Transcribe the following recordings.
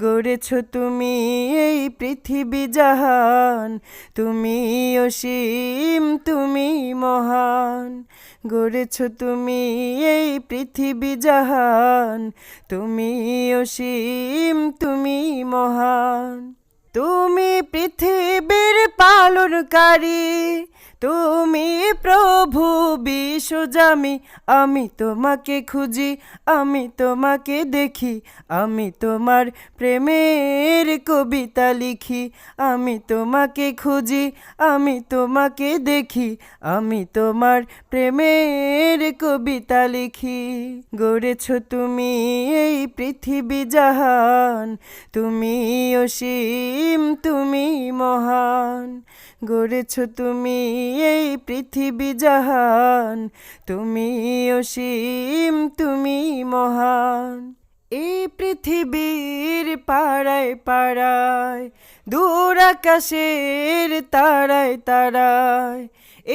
গড়েছ তুমি এই পৃথিবী জাহান, তুমি অসীম তুমি মহান। গড়েছ তুমি এই পৃথিবী জাহান, তুমি অসীম তুমি মহান। তুমি পৃথিবীর পালনকারী, তুমি প্রভু বিশ্বজামি। আমি তোমাকে খুঁজি, আমি তোমাকে দেখি, আমি তোমার প্রেমের কবিতা লিখি। আমি তোমাকে খুঁজি, আমি তোমাকে দেখি, আমি তোমার প্রেমের কবিতা লিখি। গড়েছ তুমি এই পৃথিবী জাহান, তুমি অসীম তুমি মহান। গড়েছ তুমি এই পৃথিবী জাহান, তুমি অসীম তুমি মহান। এই পৃথিবীর পাড়ায় পাড়ায়, দূর আকাশের তারায় তারায়,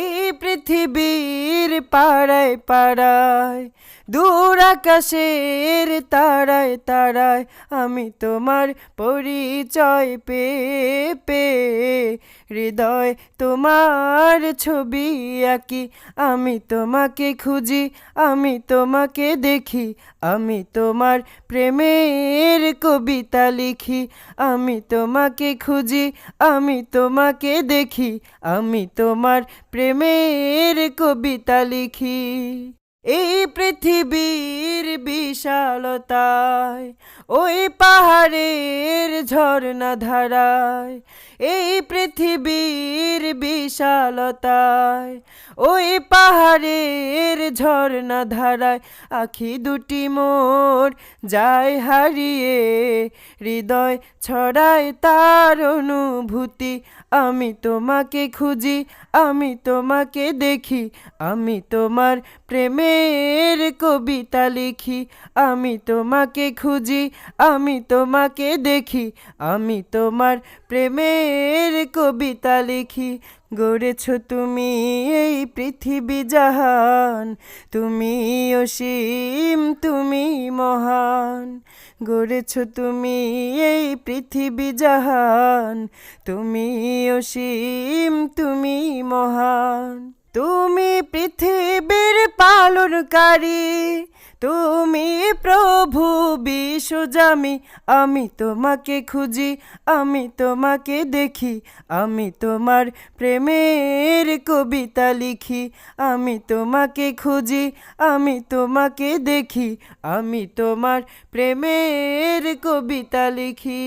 এই পৃথিবীর পাড়ায় পাড়ায়, দূর আকাশের তারায় তারায়, আমি তোমার পরিচয় পেয়ে পেয়ে হৃদয় তোমার ছবি আঁকি। আমি তোমাকে খুঁজি, আমি তোমাকে দেখি, আমি তোমার প্রেমের কবিতা লিখি। আমি তোমাকে খুঁজি, আমি তোমাকে দেখি, আমি তোমার প্রেমের কবিতা লিখি। এই পৃথিবীর বিশালতায়, ওই পাহাড়ের ঝর্ণা ধারায়, এই পৃথিবীর বিশালতায়, ওই পাহাড়ের ঝর্ণা ধারায়, আখি দুটি মোর যায় হারিয়ে, হৃদয় ছড়ায় তার অনুভূতি। আমি তোমাকে খুঁজি, আমি তোমাকে দেখি, আমি তোমার প্রেমের কবিতা লিখি। আমি তোমাকে খুঁজি, আমি তোমাকে দেখি, আমি তোমার প্রেমের কবিতা লিখি। গড়েছ তুমি এই পৃথিবী জাহান, তুমি অসীম তুমি মহান। গড়েছ তুমি এই পৃথিবী জাহান, তুমি অসীম তুমি মহান। তুমি পৃথিবীর পালনকারী, তুমি প্রভু বিশ্বজামি। আমি তোমাকে খুঁজি, আমি তোমাকে দেখি, আমি তোমার প্রেমের কবিতা লিখি। আমি তোমাকে খুঁজি, আমি তোমাকে দেখি, আমি তোমার প্রেমের কবিতা লিখি।